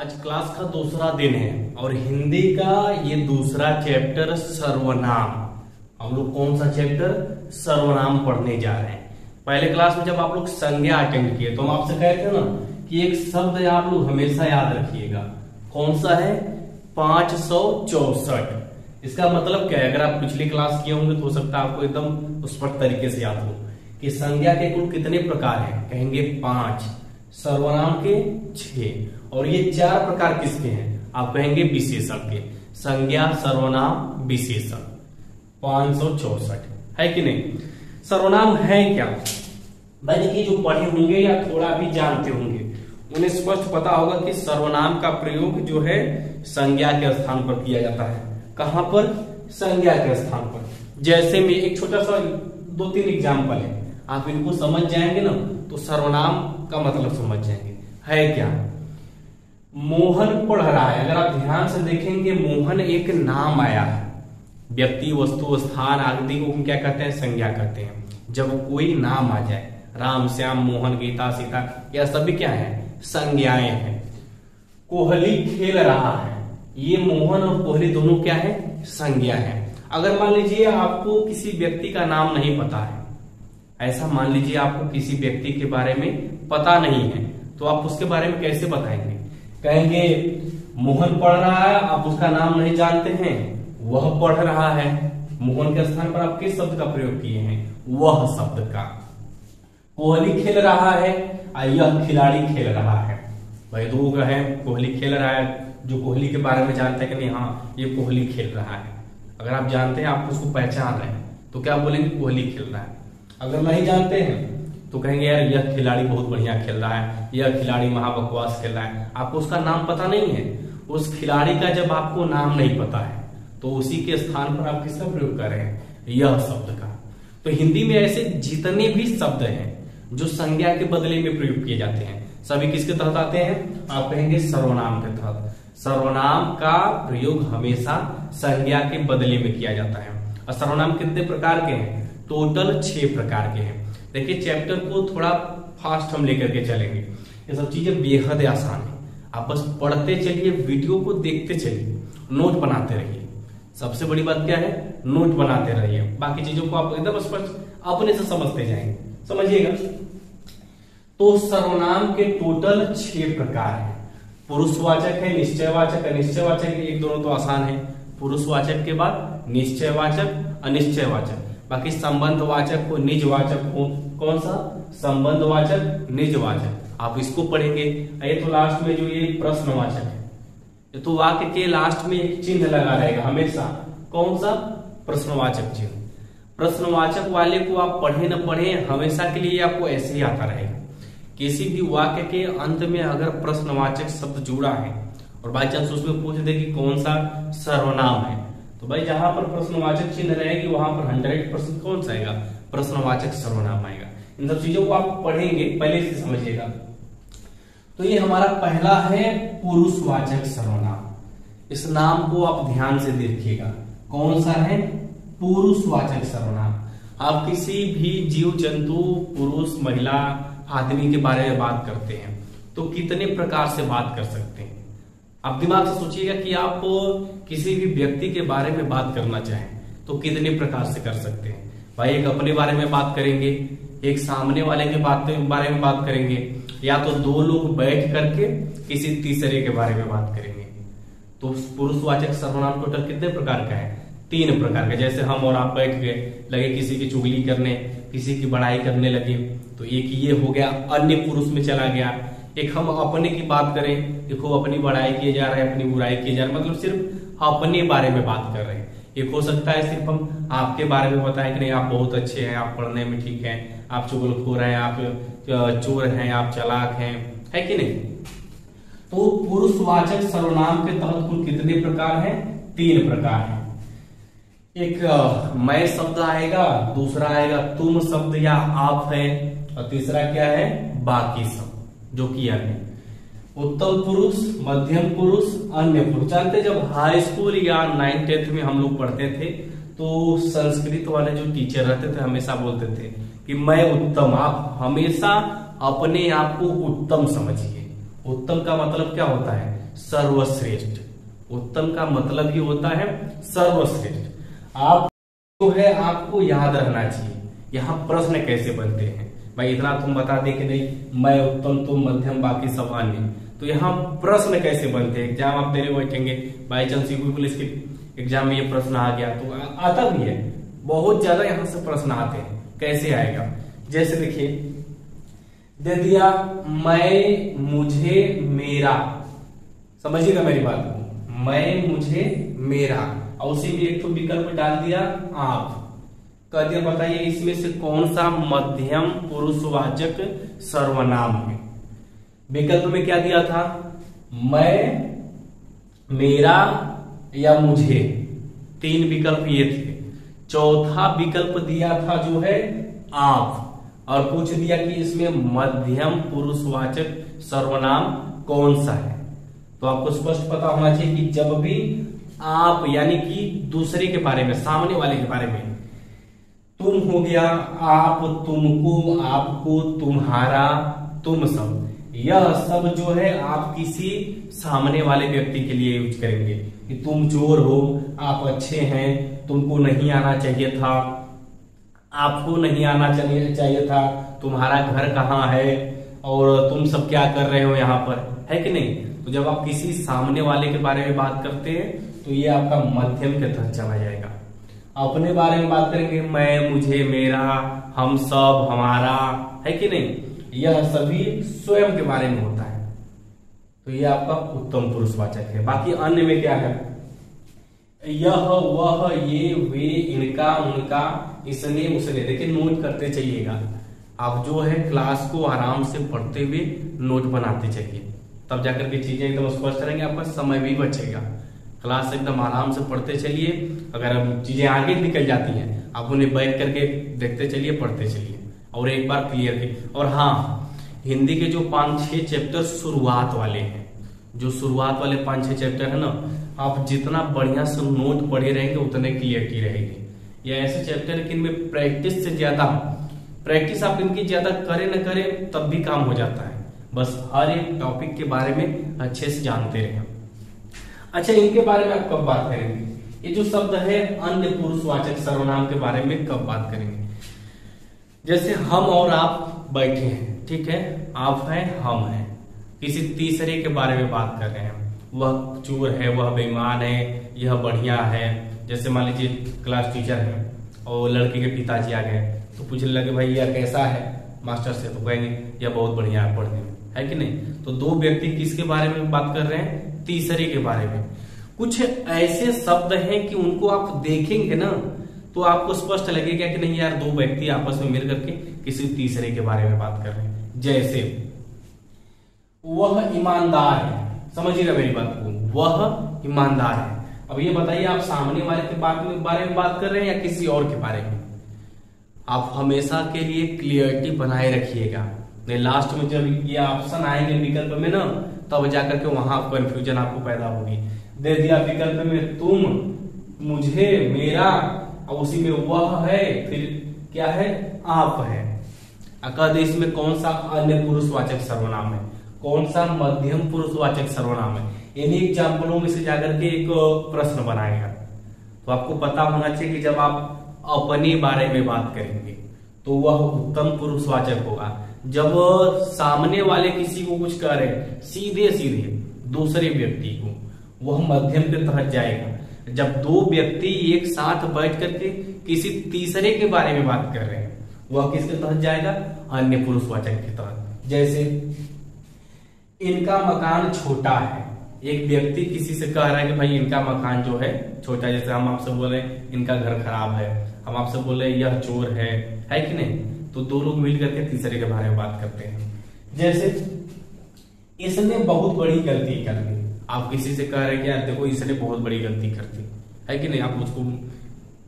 आज क्लास का दूसरा दिन है और हिंदी का ये दूसरा चैप्टर सर्वनाम। हम लोग कौन सा चैप्टर? सर्वनाम पढ़ने जा रहे हैं। पहले क्लास में जब आप लोग संज्ञा अटेंड किए तो हम आपसे कहते हैं ना कि एक शब्द आप लोग हमेशा याद रखिएगा। कौन सा है? 564। इसका मतलब क्या है? अगर आप पिछली क्लास किए होंगे तो हो सकता है आपको एकदम स्पष्ट तरीके से याद हो कि संज्ञा के कुल कितने प्रकार हैं। कहेंगे 5, सर्वनाम के 6, और ये 4 प्रकार किसके हैं? आप कहेंगे विशेषण के। संज्ञा, सर्वनाम, विशेषण। 564 है कि नहीं? सर्वनाम है क्या? भाई देखिए, जो पढ़े होंगे या थोड़ा भी जानते होंगे उन्हें स्पष्ट पता होगा कि सर्वनाम का प्रयोग जो है संज्ञा के स्थान पर किया जाता है। कहां पर? संज्ञा के स्थान पर। जैसे में एक छोटा सा 2-3 एग्जाम्पल है, आप इनको समझ जाएंगे ना तो सर्वनाम का मतलब समझ जाएंगे। है क्या? मोहन पढ़ रहा है। अगर आप ध्यान से देखेंगे, मोहन एक नाम आया है। व्यक्ति, वस्तु, स्थान आदि को क्या कहते हैं? संज्ञा कहते हैं। जब कोई नाम आ जाए, राम, श्याम, मोहन, गीता, सीता, यह सभी क्या है? संज्ञाएं हैं। कोहली खेल रहा है, ये मोहन और कोहली दोनों क्या है? संज्ञा है। अगर मान लीजिए आपको किसी व्यक्ति का नाम नहीं पता है, ऐसा मान लीजिए आपको किसी व्यक्ति के बारे में पता नहीं है, तो आप उसके बारे में कैसे बताएंगे? कहेंगे मोहन पढ़ रहा है, आप उसका नाम नहीं जानते हैं, वह पढ़ रहा है। मोहन के स्थान पर आप किस शब्द का प्रयोग किए हैं? वह शब्द का। कोहली खेल रहा है, यह खिलाड़ी खेल रहा है। भाई दो है, कोहली खेल रहा है, जो कोहली के बारे में जानते हैं कि नहीं, हाँ ये कोहली खेल रहा है। अगर आप जानते हैं, आप उसको पहचान रहे हैं, तो क्या बोलेंगे? कोहली खेल रहा है। अगर नहीं जानते हैं तो कहेंगे यार यह खिलाड़ी बहुत बढ़िया खेल रहा है, यह खिलाड़ी महाबकवास खेल रहा है। आपको उसका नाम पता नहीं है। उस खिलाड़ी का जब आपको नाम नहीं पता है तो उसी के स्थान पर आप किसका प्रयोग कर रहे हैं? यह शब्द का। तो हिंदी में ऐसे जितने भी शब्द हैं जो संज्ञा के बदले में प्रयोग किए जाते हैं, सभी किसके तहत आते हैं? आप कहेंगे सर्वनाम के तहत। सर्वनाम का प्रयोग हमेशा संज्ञा के बदले में किया जाता है। और सर्वनाम कितने प्रकार के हैं? टोटल 6 प्रकार के हैं। देखिए, चैप्टर को थोड़ा फास्ट हम लेकर के चलेंगे। ये सब चीजें बेहद आसान है। आप बस पढ़ते चलिए, वीडियो को देखते चलिए, नोट बनाते रहिए। सबसे बड़ी बात क्या है? नोट बनाते रहिए। बाकी चीजों को आप एकदम स्पष्ट अपने से समझते जाएंगे। समझिएगा। तो सर्वनाम के टोटल 6 प्रकार है। पुरुषवाचक है, निश्चयवाचक, अनिश्चयवाचक। एक दोनों तो आसान है। पुरुषवाचक के बाद निश्चयवाचक, अनिश्चयवाचक। बाकी संबंधवाचक हो, निजवाचक हो। कौन सा? संबंधवाचक, निजवाचक। आप इसको पढ़ेंगे। ये तो लास्ट में जो ये प्रश्नवाचक है, ये तो वाक्य के लास्ट में एक चिन्ह लगा रहेगा हमेशा। कौन सा? प्रश्नवाचक चिन्ह। प्रश्नवाचक वाले को आप पढ़े न पढ़े, हमेशा के लिए आपको ऐसे ही आता रहेगा। किसी भी वाक्य के अंत में अगर प्रश्नवाचक शब्द जुड़ा है और बाई चांस उसमें पूछ दे कि कौन सा सर्वनाम है, तो भाई जहां पर प्रश्नवाचक चिन्ह रहेगी वहां पर 100% कौन सा आएगा? प्रश्नवाचक सर्वनाम आएगा। इन सब चीजों को आप पढ़ेंगे, पहले से समझिएगा। तो ये हमारा पहला है पुरुषवाचक सर्वनाम। इस नाम को आप ध्यान से देखिएगा। कौन सा है? पुरुषवाचक सर्वनाम। आप किसी भी जीव जंतु, पुरुष, महिला, आदमी के बारे में बात करते हैं तो कितने प्रकार से बात कर सकते हैं? आप दिमाग से सोचिएगा कि आप किसी भी व्यक्ति के बारे में बात करना चाहें तो कितने प्रकार से कर सकते हैं? भाई एक अपने बारे में बात करेंगे, एक सामने वाले के बारे में बात करेंगे, या तो 2 लोग बैठ करके किसी तीसरे के बारे में बात करेंगे। तो पुरुषवाचक सर्वनाम टोटल कितने प्रकार का है? 3 प्रकार का। जैसे हम और आप बैठ गए, लगे किसी की चुगली करने, किसी की बड़ाई करने लगे, तो एक ये हो गया, अन्य पुरुष में चला गया। एक हम अपने की बात करें, देखो अपनी बड़ाई किए जा रहे हैं, अपनी बुराई किए जा रहे हैं, मतलब सिर्फ अपने बारे में बात कर रहे हैं। एक हो सकता है सिर्फ हम आपके बारे में बताएं कि नहीं आप बहुत अच्छे हैं, आप पढ़ने में ठीक हैं, आप चुगलखोर हैं, आप चोर हैं, आप चालाक हैं, है कि नहीं? तो पुरुषवाचक सर्वनाम के तहत कुल कितने प्रकार हैं? 3 प्रकार हैं। एक मैं शब्द आएगा, दूसरा आएगा तुम शब्द या आप है, और तीसरा क्या है? बाकी शब्द, जो कि अन्य। उत्तम पुरुष, मध्यम पुरुष, अन्य पुरुष। जानते जब हाई स्कूल या 9th 10th में हम लोग पढ़ते थे तो संस्कृत वाले जो टीचर रहते थे हमेशा बोलते थे कि मैं उत्तम। आप हमेशा अपने आप को उत्तम समझिए। उत्तम का मतलब क्या होता है? सर्वश्रेष्ठ। उत्तम का मतलब ही होता है सर्वश्रेष्ठ। आप जो है आपको याद रहना चाहिए यहाँ प्रश्न कैसे बनते हैं। भाई इतना तुम बता दे कि नहीं मैं उत्तम तुम मध्यम बाकी सब अन्य, तो यहाँ प्रश्न कैसे बनते हैं। एग्जाम आप देने बैठेंगे, बाई चांस यूपी पुलिस के एग्जाम में ये प्रश्न आ गया तो आता भी है, बहुत ज्यादा यहाँ से प्रश्न आते हैं। कैसे आएगा, जैसे देखिए दे दिया मैं मुझे मेरा, समझिएगा मेरी बात को, मैं मुझे मेरा, और उसी में एक तो विकल्प डाल दिया आप, कह दिया बताइए इसमें से कौन सा मध्यम पुरुषवाचक सर्वनाम है। विकल्प में क्या दिया था, मैं, मेरा या मुझे, तीन विकल्प ये थे। चौथा विकल्प दिया था जो है आप, और पूछ दिया कि इसमें मध्यम पुरुषवाचक सर्वनाम कौन सा है। तो आपको स्पष्ट पता होना चाहिए कि जब भी आप यानी कि दूसरे के बारे में, सामने वाले के बारे में, तुम हो गया, आप, तुमको, आपको, तुम्हारा, तुम सब, यह सब जो है आप किसी सामने वाले व्यक्ति के लिए यूज करेंगे कि तुम चोर हो, आप अच्छे हैं, तुमको नहीं आना चाहिए था, आपको नहीं आना चाहिए था, तुम्हारा घर कहाँ है और तुम सब क्या कर रहे हो यहाँ पर, है कि नहीं। तो जब आप किसी सामने वाले के बारे में बात करते हैं तो ये आपका मध्यम के तहत चला जाएगा। अपने बारे में बात करेंगे, मैं, मुझे, मेरा, हम सब, हमारा, है कि नहीं, यह सभी स्वयं के बारे में होता है, तो यह आपका उत्तम पुरुषवाचक है। बाकी अन्य में क्या है, यह, वह, ये, वे, इनका, उनका, इसने, उसने। देखिए नोट करते चलिएगा, आप जो है क्लास को आराम से पढ़ते हुए नोट बनाते चलिए, तब जाकर के चीजें एकदम स्पष्ट रहेंगे, आपका समय भी बचेगा। क्लास एकदम आराम से पढ़ते चलिए, अगर चीजें आगे निकल जाती हैं आप उन्हें बैठ करके देखते चलिए, पढ़ते चलिए और एक बार क्लियर की। और हाँ, हिंदी के जो 5-6 चैप्टर शुरुआत वाले हैं, जो शुरुआत वाले 5-6 चैप्टर है ना, आप जितना बढ़िया से नोट पढ़े रहेंगे उतने क्लियरिटी रहेगी। ये ऐसे चैप्टर है कि इनमें प्रैक्टिस से ज्यादा, प्रैक्टिस आप इनकी ज्यादा करें न करें तब भी काम हो जाता है, बस हर एक टॉपिक के बारे में अच्छे से जानते रहें। अच्छा, इनके बारे में आप कब बात करेंगे, ये जो शब्द है अन्य पुरुषवाचक सर्वनाम के बारे में कब बात करेंगे। जैसे हम और आप बैठे हैं, ठीक है, आप हैं, हम हैं, किसी तीसरे के बारे में बात कर रहे हैं, वह चोर है, वह बेईमान है, यह बढ़िया है। जैसे मान लीजिए क्लास टीचर है और लड़के के पिताजी आ गए तो पूछने लगे भाई यह कैसा है मास्टर से, तो कहेंगे यह बहुत बढ़िया है पढ़ने में, है कि नहीं। तो दो व्यक्ति किसके बारे में बात कर रहे हैं, तीसरे के बारे में। कुछ ऐसे शब्द हैं कि उनको आप देखेंगे ना तो आपको स्पष्ट लगेगा कि नहीं यार दो व्यक्ति आपस में मिल करके किसी तीसरे के बारे में बात कर रहे हैं। जैसे वह ईमानदार है, समझिएगा मेरी बात को, वह ईमानदार है। अब ये बताइए आप सामने वाले के बारे में बात कर रहे हैं या किसी और के बारे में। आप हमेशा के लिए क्लियरिटी बनाए रखिएगा, नहीं लास्ट में जब ये ऑप्शन आएंगे विकल्प में ना, तब जाकर के वहां कंफ्यूजन आपको पैदा होगी। दे दिया विकल्प में तुम, मुझे, मेरा, और उसी में वह है, फिर क्या है, आप है। अकद इसमें कौन सा अन्य पुरुषवाचक सर्वनाम है, कौन सा मध्यम पुरुषवाचक सर्वनाम है, इन्हीं एग्जाम्पलों में से जाकर के एक प्रश्न बनाएगा। तो आपको पता होना चाहिए कि जब आप अपने बारे में बात करेंगे तो वह उत्तम पुरुषवाचक होगा। जब सामने वाले किसी को कुछ कह रहे सीधे सीधे दूसरे व्यक्ति को, वह मध्यम के तहत जाएगा। जब दो व्यक्ति एक साथ बैठ करके किसी तीसरे के बारे में बात कर रहे हैं, वह किसके तहत जाएगा, अन्य पुरुषवाचक के तहत। जैसे इनका मकान छोटा है, एक व्यक्ति किसी से कह रहा है कि भाई इनका मकान जो है छोटा। जैसे हम आपसे बोल रहे हैं इनका घर खराब है, हम आपसे बोल रहे हैं यह चोर है कि नहीं। तो दो लोग मिल करके तीसरे के बारे में बात करते हैं। जैसे इसने बहुत बड़ी गलती कर दी, आप किसी से कह रहे हैं कि यार देखो इसने बहुत बड़ी गलती कर दी, है कि नहीं, आप उसको।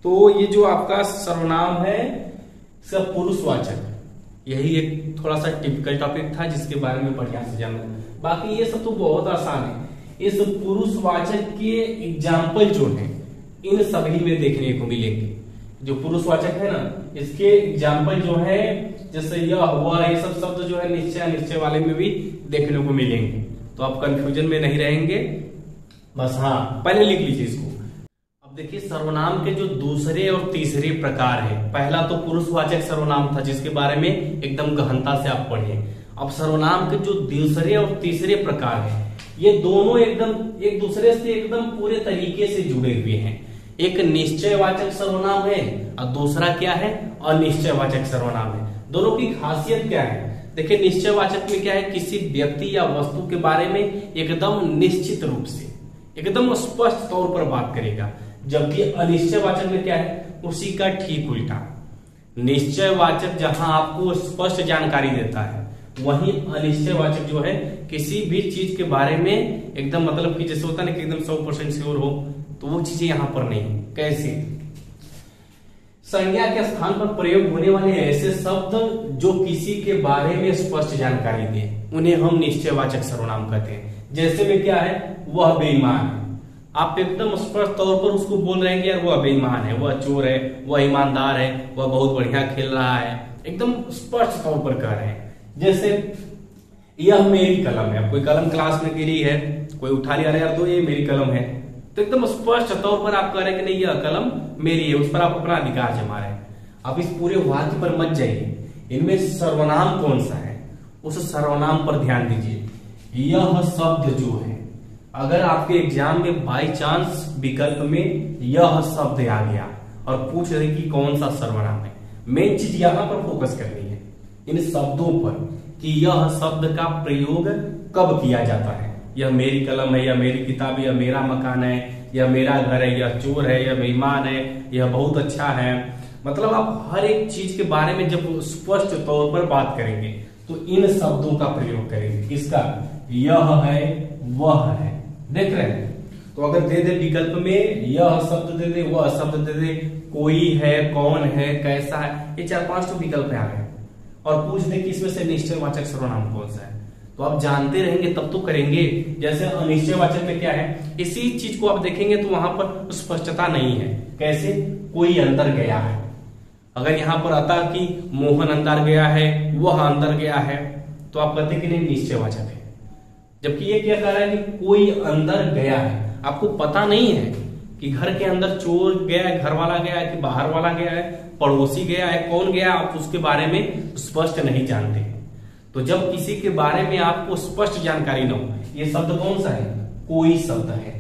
तो ये जो आपका सर्वनाम है इसका पुरुषवाचक, यही एक थोड़ा सा टिपिकल टॉपिक था जिसके बारे में बढ़िया से जानना। बाकी ये सब तो बहुत आसान है। इस पुरुषवाचक के एग्जाम्पल जो है इन सभी में देखने को मिलेंगे। जो पुरुषवाचक है ना, इसके एग्जाम्पल जो है जैसे यह हुआ, ये सब शब्द जो है निश्चय निश्चय वाले में भी देखने को मिलेंगे। तो तो आप कंफ्यूजन में नहीं रहेंगे। बस हाँ, पहले लिख लीजिए इसको। अब देखिए सर्वनाम के जो दूसरे और तीसरे प्रकार है, पहला तो पुरुषवाचक सर्वनाम था जिसके बारे में एकदम गहनता से आप पढ़िए। अब सर्वनाम के जो दूसरे और तीसरे प्रकार है, ये दोनों एकदम एक दूसरे से एकदम पूरे तरीके से जुड़े हुए हैं। एक निश्चयवाचक सर्वनाम है और दूसरा क्या है, अनिश्चयवाचक सर्वनाम है। दोनों की खासियत क्या है? देखिए निश्चयवाचक में क्या है, किसी व्यक्ति या वस्तु के बारे में एकदम निश्चित रूप से एकदम स्पष्ट तौर पर बात करेगा, जबकि अनिश्चयवाचक में क्या है, उसी का ठीक उल्टा। निश्चयवाचक जहां आपको स्पष्ट जानकारी देता है, वहीं अनिश्चयवाचक जो है किसी भी चीज के बारे में एकदम मतलब कि जैसे होता है ना कि एकदम 100% श्योर हो, तो वो चीजें यहां पर नहीं। कैसे? संज्ञा के स्थान पर प्रयोग होने वाले ऐसे शब्द जो किसी के बारे में स्पष्ट जानकारी दे, उन्हें हम निश्चयवाचक सर्वनाम कहते हैं। जैसे में क्या है, वह बेईमान है, आप एकदम स्पष्ट तौर पर उसको बोल रहे हैं कि यार वह बेईमान है, वह चोर है, वह ईमानदार है, वह बहुत बढ़िया खेल रहा है, एकदम स्पष्ट तौर पर कह रहे हैं। जैसे यह मेरी कलम है, कोई कलम क्लास में गिरी है, कोई उठा लिया यार तो ये मेरी कलम है, तो एकदम स्पष्ट तौर पर आप कह रहे हैं कि नहीं यह कलम मेरी है, उस पर आप अपना अधिकार जमा रहे हैं। आप इस पूरे वाक्य पर मत जाइए, इनमें सर्वनाम कौन सा है उस सर्वनाम पर ध्यान दीजिए। यह शब्द जो है, अगर आपके एग्जाम में बाय चांस विकल्प में यह शब्द आ गया और पूछ रहे कि कौन सा सर्वनाम है, मेन चीज यहां पर फोकस करनी है, इन शब्दों पर, कि यह शब्द का प्रयोग कब किया जाता है। यह मेरी कलम है, यह मेरी किताब है, यह मेरा मकान है, यह मेरा घर है, यह चोर है, यह बेईमान है, यह बहुत अच्छा है। मतलब आप हर एक चीज के बारे में जब स्पष्ट तौर पर बात करेंगे तो इन शब्दों का प्रयोग करेंगे। किसका? यह है, वह है। देख रहे हैं? तो अगर दे दे विकल्प में यह शब्द दे दे, वह शब्द दे दे, कोई है, कौन है, कैसा है, ये 4-5 तो विकल्प आ गए, और पूछ दे कि इसमें से निश्चयवाचक सर्वनाम कौन सा है, तो आप जानते रहेंगे तब तो करेंगे। जैसे अनिश्चयवाचक में क्या है, इसी चीज को आप देखेंगे तो वहां पर स्पष्टता नहीं है। कैसे? कोई अंदर गया है, अगर यहां पर आता कि मोहन अंदर गया है, वह अंदर गया है, तो आप कहते कि नहीं निश्चयवाचक है। जबकि ये क्या कह रहा है कि कोई अंदर गया है, आपको पता नहीं है कि घर के अंदर चोर गया है, घर वाला गया है कि बाहर वाला गया है, पड़ोसी गया है, कौन गया, आप उसके बारे में स्पष्ट नहीं जानते। तो जब किसी के बारे में आपको स्पष्ट जानकारी न हो, ये शब्द कौन सा है? कोई शब्द है।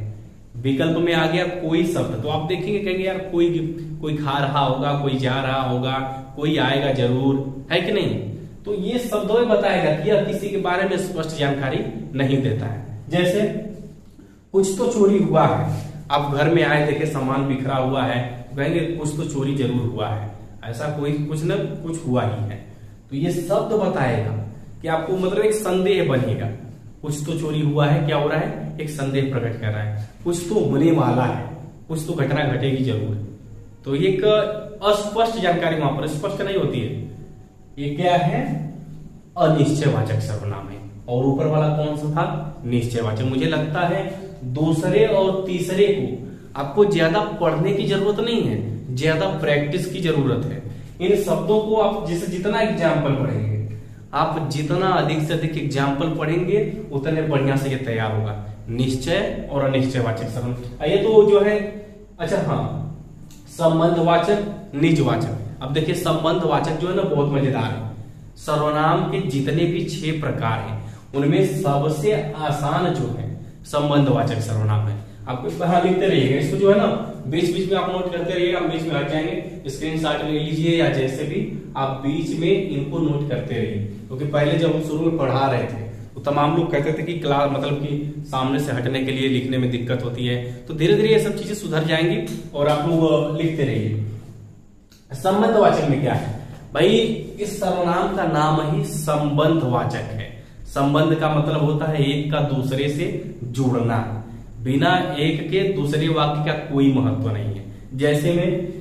विकल्प में आ गया कोई शब्द, तो आप देखेंगे कहेंगे यार कोई खा रहा होगा, कोई जा रहा होगा, कोई आएगा जरूर, है कि नहीं? तो ये शब्दों में बताएगा कि यह किसी के बारे में स्पष्ट जानकारी नहीं देता है। जैसे कुछ तो चोरी हुआ है, आप घर में आए देखे सामान बिखरा हुआ है, कहेंगे कुछ तो चोरी जरूर हुआ है, ऐसा कोई कुछ न कुछ हुआ ही है। तो ये शब्द बताएगा कि आपको मतलब एक संदेह बनेगा, कुछ तो चोरी हुआ है, क्या हो रहा है, एक संदेह प्रकट कर रहा है, कुछ तो होने वाला है, कुछ तो घटना घटेगी जरूर। तो एक अस्पष्ट जानकारी वहां पर स्पष्ट नहीं होती है, ये क्या है, अनिश्चयवाचक सर्वनाम है। और ऊपर वाला कौन सा था, निश्चयवाचक। मुझे लगता है दूसरे और तीसरे को आपको ज्यादा पढ़ने की जरूरत नहीं है, ज्यादा प्रैक्टिस की जरूरत है। इन शब्दों को आप जितना एग्जाम्पल पढ़ेंगे, आप जितना अधिक से अधिक एग्जाम्पल पढ़ेंगे उतने बढ़िया से ये तैयार होगा। निश्चय और अनिश्चयवाचक सर्वनाम। ये तो जो है, अच्छा हाँ, संबंधवाचक, निजवाचक। अब देखिए संबंधवाचक जो है ना बहुत मजेदार है। सर्वनाम के जितने भी 6 प्रकार हैं उनमें सबसे आसान जो है संबंधवाचक सर्वनाम है। आपको हाँ लिखते रहिएगा इसको, जो है ना बीच बीच में आप नोट करते रहिएगा, हम बीच में हट जाएंगे, स्क्रीनशॉट ले लीजिए या जैसे भी आप बीच में इनको नोट करते रहिए। क्योंकि पहले जब हम शुरू में पढ़ा रहे थे तो तमाम लोग कहते थे कि क्लास मतलब कि सामने से हटने के लिए लिखने में दिक्कत होती है, तो धीरे धीरे ये सब चीजें सुधर जाएंगी और आप लोग लिखते रहिए। संबंधवाचक में क्या है भाई, इस सर्वनाम का नाम ही संबंधवाचक है। संबंध का मतलब होता है एक का दूसरे से जुड़ना, बिना एक के दूसरे वाक्य का कोई महत्व नहीं है। जैसे में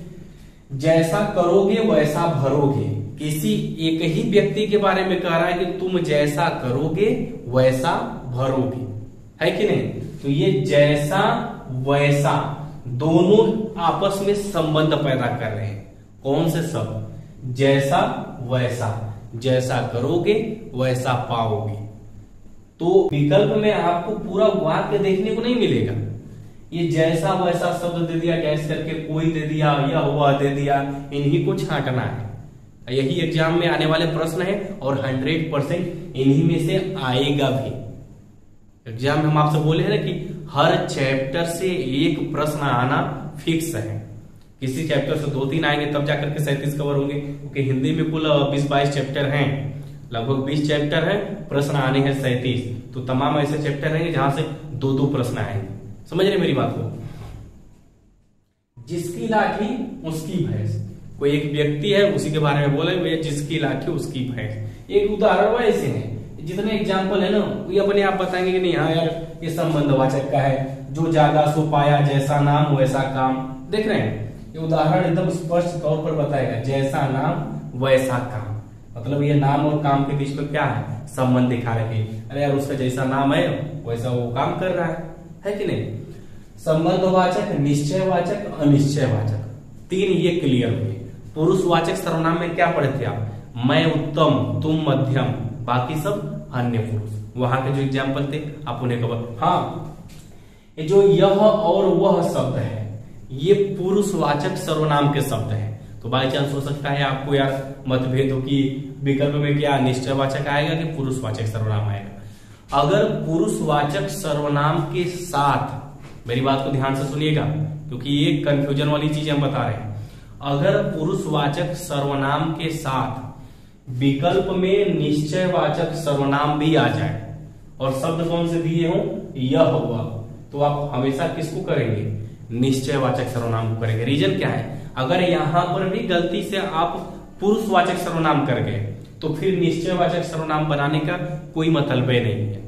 जैसा करोगे वैसा भरोगे, किसी एक ही व्यक्ति के बारे में कह रहा है कि तुम जैसा करोगे वैसा भरोगे, है कि नहीं? तो ये जैसा वैसा दोनों आपस में संबंध पैदा कर रहे हैं। कौन से शब्द? जैसा वैसा, जैसा करोगे वैसा पाओगे। तो विकल्प में आपको पूरा वाक्य देखने को नहीं मिलेगा। ये जैसा वैसा शब्द दे दिया, गैस करके कोई दे दिया, यह वह दे दिया, इन्हीं को छांटना है। यही एग्जाम में आने वाले प्रश्न है और 100% इन्हीं में से आएगा भी। एग्जाम में हम आपसे बोले हैं ना कि हर चैप्टर से एक प्रश्न आना फिक्स है। किसी चैप्टर से 2-3 आएंगे तब जाकर के 37 कवर होंगे, क्योंकि हिंदी में कुल 20-22 चैप्टर हैं, लगभग 20 चैप्टर हैं, प्रश्न आने हैं 37। तो तमाम ऐसे चैप्टर रहेंगे जहां से 2-2 प्रश्न आएंगे। समझ रहे मेरी बात को? जिसकी लाठी उसकी भैंस, कोई एक व्यक्ति है उसी के बारे में बोले, जिसकी लाठी उसकी भैंस। एक उदाहरण ऐसे है, जितने एग्जाम्पल है ना ये अपने आप बताएंगे कि नहीं हाँ यार ये संबंधवाचक का है, जो जागा सो पाया, जैसा नाम वैसा काम। देख रहे हैं ये उदाहरण एकदम स्पष्ट तौर पर बताएगा, जैसा नाम वैसा काम, मतलब ये नाम और काम के बीच में क्या है, संबंध दिखा रहे हैं। अरे यार उसका जैसा नाम है वैसा वो काम कर रहा है कि नहीं। संबंधवाचक, निश्चयवाचक, अनिश्चयवाचक, 3 ये क्लियर हुए। पुरुषवाचक सर्वनाम में क्या पढ़े थे आप? मैं उत्तम, तुम मध्यम, बाकी सब अन्य पुरुष। वहां के जो एग्जाम्पल थे आप उन्हें कवर। हाँ, ये जो यह और वह शब्द है ये पुरुषवाचक सर्वनाम के शब्द है। तो बाई चांस हो सकता है आपको यार मतभेद हो कि विकल्प में क्या निश्चयवाचक आएगा कि पुरुषवाचक सर्वनाम आएगा। अगर पुरुषवाचक सर्वनाम के साथ, मेरी बात को ध्यान से सुनिएगा क्योंकि ये कंफ्यूजन वाली चीज हम बता रहे हैं। अगर पुरुषवाचक सर्वनाम के साथ विकल्प में निश्चयवाचक सर्वनाम भी आ जाए और शब्द कौन से दिए हो, यह हुआ, तो आप हमेशा किसको करेंगे? निश्चयवाचक सर्वनाम को करेंगे। रीजन क्या है? अगर यहां पर भी गलती से आप पुरुषवाचक सर्वनाम कर गए तो फिर निश्चयवाचक सर्वनाम बनाने का कोई मतलब नहीं है।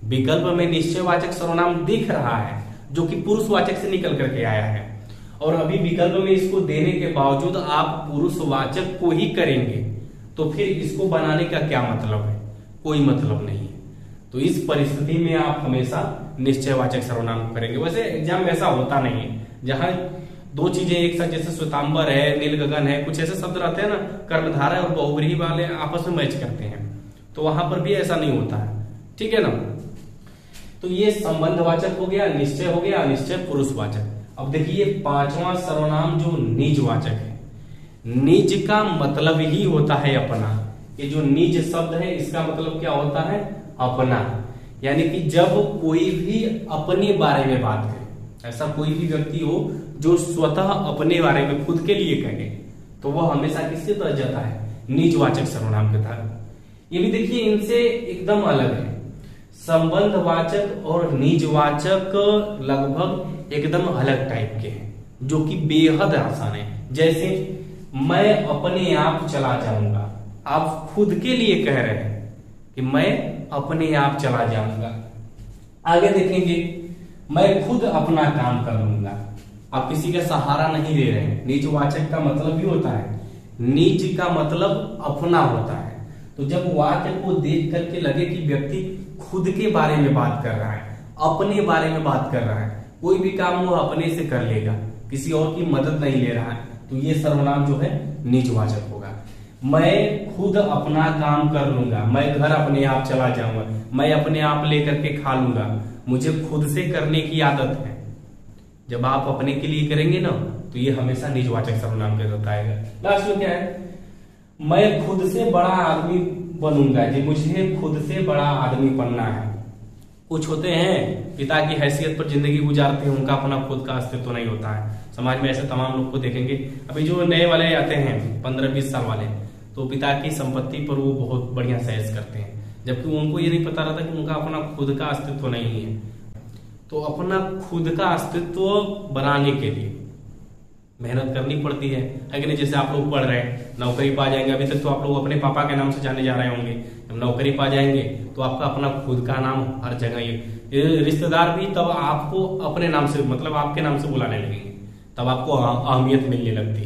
विकल्प में निश्चयवाचक सर्वनाम दिख रहा है जो कि पुरुषवाचक से निकल करके आया है, और अभी विकल्प में इसको देने के बावजूद आप पुरुषवाचक को ही करेंगे, तो फिर इसको बनाने का क्या मतलब है? कोई मतलब नहीं है। तो इस परिस्थिति में आप हमेशा निश्चयवाचक सर्वनाम करेंगे। वैसे एग्जाम में ऐसा होता नहीं है, जहां 2 चीजें एक साथ, जैसे श्वेतांबर है, नील गगन है, कुछ ऐसे शब्द रहते हैं ना, कर्मधारय और बहुव्रीहि वाले आपस में मैच करते हैं, तो वहां पर भी ऐसा नहीं होता है। ठीक है ना। तो ये संबंधवाचक हो गया, निश्चय हो गया, अनिश्चय पुरुषवाचक। अब देखिए 5वां सर्वनाम जो निजवाचक है। निज का मतलब ही होता है अपना। ये जो निज शब्द है इसका मतलब क्या होता है? अपना। यानी कि जब कोई भी अपने बारे में बात करे, ऐसा कोई भी व्यक्ति हो जो स्वतः अपने बारे में खुद के लिए कहे, तो वह हमेशा किसके तहत जाता है? निजवाचक सर्वनाम के तहत। ये भी देखिए इनसे एकदम अलग है। संबंधवाचक और निजवाचक लगभग एकदम अलग टाइप के हैं, जो कि बेहद आसान है। जैसे मैं अपने आप चला जाऊंगा, आप खुद के लिए कह रहे हैं कि मैं अपने आप चला जाऊंगा। आगे देखेंगे, मैं खुद अपना काम कर लूंगा, आप किसी का सहारा नहीं ले रहे हैं। निजवाचक का मतलब भी होता है, निज का मतलब अपना होता है। तो जब वाक्य को देख करके लगे कि व्यक्ति खुद के बारे में बात कर रहा है, अपने बारे में बात कर रहा है, कोई भी काम वो अपने से कर लेगा, किसी और की मदद नहीं ले रहा है, तो ये सर्वनाम जो है निजवाचक होगा। मैं खुद अपना काम कर लूंगा, मैं घर अपने आप चला जाऊंगा, मैं अपने आप लेकर के खा लूंगा, मुझे खुद से करने की आदत है। जब आप अपने के लिए करेंगे ना तो ये हमेशा निजवाचक सर्वनाम के तहत आएगा। लास्ट में क्या है? मैं खुद से बड़ा आदमी बनूंगा, जी मुझे खुद से बड़ा आदमी बनना है। कुछ होते हैं पिता की हैसियत पर जिंदगी गुजारते हैं, उनका अपना खुद का अस्तित्व नहीं होता है। समाज में ऐसे तमाम लोग को देखेंगे। अभी जो नए वाले आते हैं 15-20 साल वाले, तो पिता की संपत्ति पर वो बहुत बढ़िया सहज करते हैं, जबकि उनको ये नहीं पता रहता कि उनका अपना खुद का अस्तित्व नहीं है। तो अपना खुद का अस्तित्व बनाने के लिए मेहनत करनी पड़ती है कि नहीं? जैसे आप लोग पढ़ रहे हैं, नौकरी पा जाएंगे, अभी तक तो आप लोग अपने पापा के नाम से जाने जा रहे होंगे, जब नौकरी पा जाएंगे तो आपका अपना खुद का नाम हर जगह, ये रिश्तेदार भी तब आपको अपने नाम से, मतलब आपके नाम से बुलाने लगेंगे, तब आपको अहमियत मिलने लगती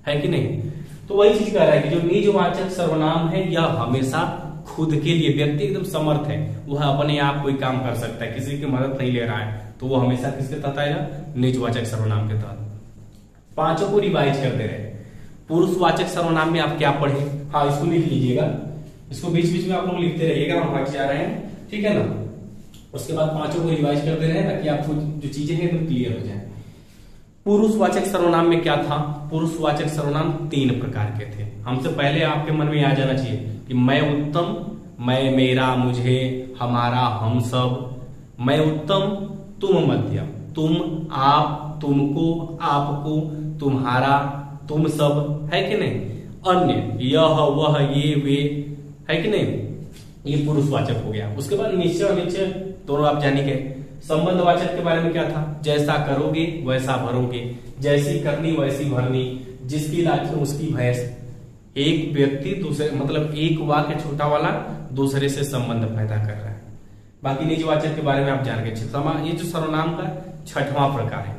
है कि नहीं? तो वही चीज कह रहा है कि जो निजवाचक सर्वनाम है यह हमेशा खुद के लिए, व्यक्ति एकदम समर्थ है, वह अपने आप कोई काम कर सकता है, किसी की मदद नहीं ले रहा है, तो वो हमेशा किसके तहत आएगा? निजवाचक सर्वनाम के तहत। 5 को रिवाइज करते रहे। पुरुषवाचक सर्वनाम में आप क्या पढ़े? हाँ, इसको लिख लीजिएगा, इसको बीच बीच में आप लोग लिखते रहिएगा, हम भाग जा रहे हैं, ठीक है ना। उसके बाद पांचों को रिवाइज कर दे रहे हैं ताकि आपको जो चीजें हैं एकदम क्लियर हो जाए। पुरुषवाचक सर्वनाम में क्या था? पुरुषवाचक सर्वनाम 3 प्रकार के थे। हमसे पहले आपके मन में आ जाना चाहिए कि मैं उत्तम, मैं, मेरा, मुझे, हमारा, हम सब। मैं उत्तम, तुम मध्यम, तुम, आप, तुमको, आपको, तुम्हारा, तुम सब, है कि नहीं। अन्य, यह, वह, ये, वे, है कि नहीं, ये पुरुषवाचक हो गया। उसके बाद निश्चय और निश्चय दोनों आप जानी गए। संबंधवाचक के बारे में क्या था? जैसा करोगे वैसा भरोगे, जैसी करनी वैसी भरनी, जिसकी लाठी उसकी भैंस। एक व्यक्ति दूसरे, मतलब एक वाक्य छोटा वाला दूसरे से संबंध पैदा कर रहा है। बाकी निजवाचक के बारे में आप जान गए। ये जो सर्वनाम का 6वां प्रकार है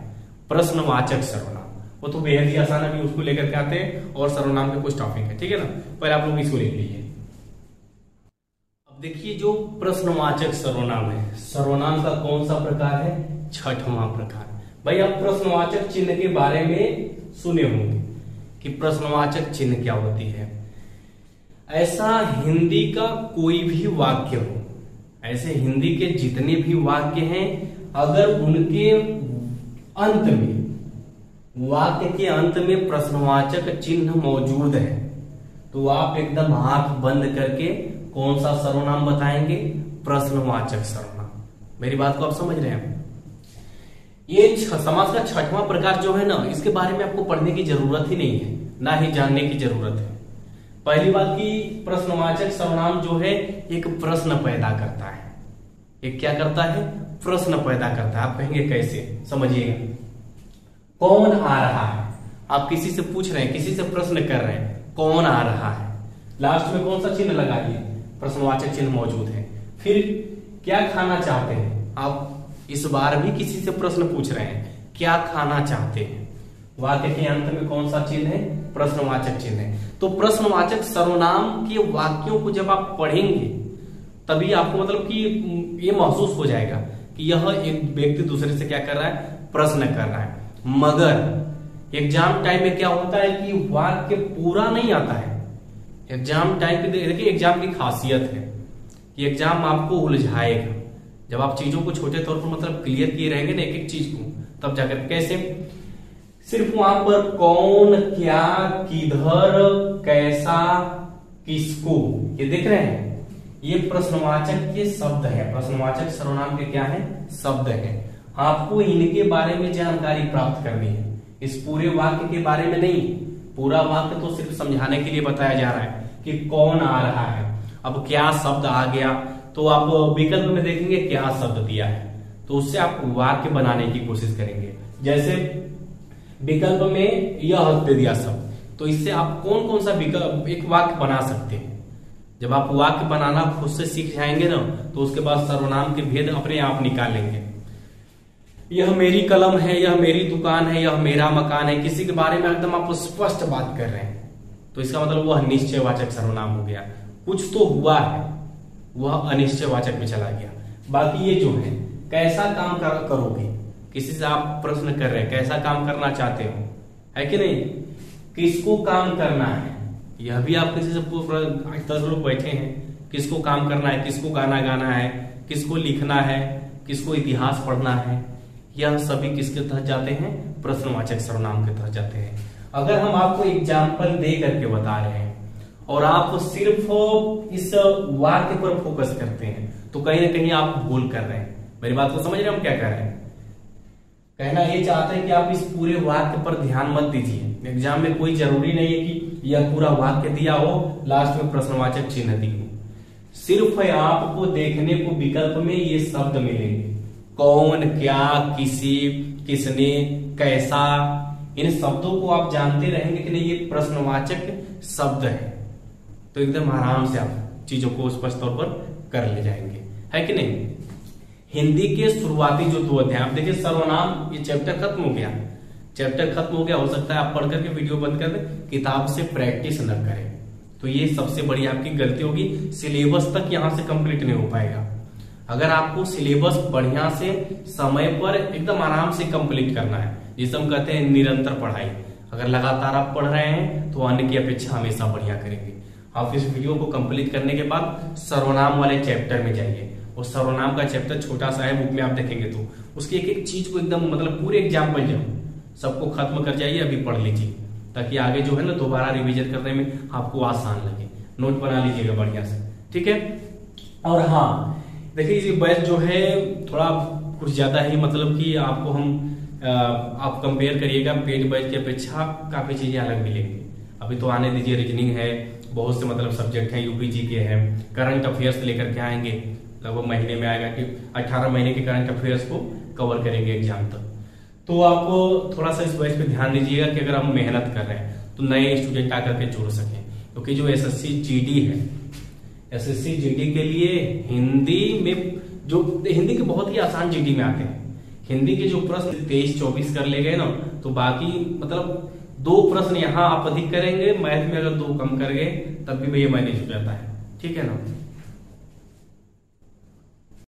प्रश्नवाचक सर्वनाम, वो तो बेहद ही आसान है, उसको लेकर के आते हैं और सर्वनाम के कुछ टॉपिक है, ठीक है ना। पहले आप लोग इसको लिख लीजिए। अब देखिए जो प्रश्नवाचक सर्वनाम है, सर्वनाम का कौन सा प्रकार है? 6वां प्रकार। भाई आप प्रश्नवाचक चिन्ह के बारे में सुने होंगे कि प्रश्नवाचक चिन्ह क्या होती है। ऐसा हिंदी का कोई भी वाक्य हो, ऐसे हिंदी के जितने भी वाक्य हैं, अगर उनके अंत में, वाक्य के अंत में प्रश्नवाचक चिन्ह मौजूद है, तो आप एकदम आंख बंद करके कौन सा सर्वनाम बताएंगे? प्रश्नवाचक सर्वनाम। मेरी बात को आप समझ रहे हैं? ये समास का 6वां प्रकार जो है ना, इसके बारे में आपको पढ़ने की जरूरत ही नहीं है, ना ही जानने की जरूरत है। पहली बात की प्रश्नवाचक सर्वनाम जो है एक प्रश्न पैदा करता है। एक क्या करता है? प्रश्न पैदा करता है। आप कहेंगे कैसे? समझिएगा। कौन आ रहा है? आप किसी से पूछ रहे हैं, किसी से प्रश्न कर रहे हैं, कौन आ रहा है, लास्ट में कौन सा चिन्ह लगा दिए? प्रश्नवाचक चिन्ह मौजूद है। फिर क्या खाना चाहते हैं? आप इस बार भी किसी से प्रश्न पूछ रहे हैं, क्या खाना चाहते हैं। वाक्य के अंत में कौन सा चिन्ह है? प्रश्नवाचक चिन्ह है। तो प्रश्नवाचक सर्वनाम के वाक्यों को जब आप पढ़ेंगे तभी आपको मतलब कि ये महसूस हो जाएगा कि यह एक व्यक्ति दूसरे से क्या कर रहा है? प्रश्न कर रहा है। मगर एग्जाम टाइम में क्या होता है कि वाक्य पूरा नहीं आता है। एग्जाम टाइम पे देखिए, एग्जाम की खासियत है कि एग्जाम आपको उलझाएगा। जब आप चीजों को छोटे तौर पर मतलब क्लियर किए रहेंगे ना एक एक चीज को, तब जाकर कैसे सिर्फ वहां पर कौन, क्या, किधर, कैसा, किसको, ये देख रहे हैं, ये प्रश्नवाचक के शब्द है। प्रश्नवाचक सर्वनाम के क्या है? शब्द है। आपको इनके बारे में जानकारी प्राप्त करनी है, इस पूरे वाक्य के बारे में नहीं। पूरा वाक्य तो सिर्फ समझाने के लिए बताया जा रहा है कि कौन आ रहा है। अब क्या शब्द आ गया तो आप विकल्प में देखेंगे क्या शब्द दिया है, तो उससे आप वाक्य बनाने की कोशिश करेंगे। जैसे विकल्प में यह दे दिया शब्द, तो इससे आप कौन कौन सा विकल्प एक वाक्य बना सकते हैं। जब आप वाक्य बनाना खुद से सीख जाएंगे ना, तो उसके बाद सर्वनाम के भेद अपने आप निकाल लेंगे। यह मेरी कलम है, यह मेरी दुकान है, यह मेरा मकान है, किसी के बारे में एकदम आप स्पष्ट बात कर रहे हैं, तो इसका मतलब वह निश्चयवाचक सर्वनाम हो गया। कुछ तो हुआ है, वह अनिश्चयवाचक में चला गया। बाकी ये जो है कैसा काम करोगे, किसी से आप प्रश्न कर रहे हैं, कैसा काम करना चाहते हो, है कि नहीं, किसको काम करना है, यह भी आप किसी से 10 लोग बैठे हैं, किसको काम करना है, किसको गाना गाना है, किसको लिखना है, किसको इतिहास पढ़ना है, यह सभी किसके तहत जाते हैं? प्रश्नवाचक सर्वनाम के तहत जाते हैं। अगर हम आपको एग्जाम्पल दे करके बता रहे हैं और आप सिर्फ इस वाक्य पर फोकस करते हैं, तो कहीं ना कहीं आप भूल कर रहे हैं। मेरी बात को समझ रहे हैं हम क्या कर रहे हैं? कहना ये चाहते हैं कि आप इस पूरे वाक्य पर ध्यान मत दीजिए। एग्जाम में कोई जरूरी नहीं है कि यह पूरा वाक्य दिया हो, लास्ट में प्रश्नवाचक चिन्ह दी हो। सिर्फ आपको देखने को विकल्प में ये शब्द मिलेंगे, कौन, क्या, किसी, किसने, कैसा। इन शब्दों को आप जानते रहेंगे कि नहीं ये प्रश्नवाचक शब्द है, तो एकदम आराम से आप चीजों को स्पष्ट तौर पर कर ले जाएंगे, है कि नहीं। हिंदी के शुरुआती जो 2 अध्याय, आप देखिए सर्वनाम, ये चैप्टर खत्म हो गया। चैप्टर खत्म हो गया, हो सकता है आप पढ़ करके वीडियो बंद कर दें, किताब से प्रैक्टिस न करें, तो ये सबसे बड़ी आपकी गलती होगी। सिलेबस तक यहां से कंप्लीट नहीं हो पाएगा। अगर आपको सिलेबस बढ़िया से समय पर एकदम आराम से कंप्लीट करना है, जिसे हम कहते हैं निरंतर पढ़ाई, अगर लगातार आप पढ़ रहे हैं तो अन्य की अपेक्षा हमेशा बढ़िया करेंगे। आप इस वीडियो को कंप्लीट करने के बाद सर्वनाम वाले चैप्टर में जाइए, और सर्वनाम का चैप्टर छोटा सा है, बुक में आप देखेंगे तो उसकी एक एक चीज को एकदम मतलब पूरे एग्जाम्पल जो सबको खत्म कर जाइए, अभी पढ़ लीजिए, ताकि आगे जो है ना दोबारा रिवीजन करने में आपको आसान लगे। नोट बना लीजिएगा बढ़िया से, ठीक है। और हाँ देखिए, ये बैच जो है थोड़ा कुछ ज्यादा ही मतलब कि आपको आप कंपेयर करिएगा पेड बैच की अपेक्षा काफी चीजें अलग मिलेंगी। अभी तो आने दीजिए, रीजनिंग है, बहुत से मतलब सब्जेक्ट हैं, यूपीजी के हैं, करंट अफेयर्स लेकर के आएंगे, लगभग महीने में आएगा कि 18 महीने के करंट अफेयर्स को कवर करेंगे एग्जाम तक। तो आपको थोड़ा सा इस बैच पे ध्यान दीजिएगा कि अगर हम मेहनत कर रहे हैं तो नए स्टूडेंट आकर के जुड़ सकें, क्योंकि जो एसएससी जीडी है, एसएससी जीडी के लिए हिंदी में जो हिंदी के बहुत ही आसान जीडी में आते हैं, हिंदी के जो प्रश्न 23-24 कर ले गए ना, तो बाकी मतलब 2 प्रश्न यहाँ आप अधिक करेंगे, मैथ में अगर 2 कम कर गए तब भी ये मैनेज हो जाता है, ठीक है ना।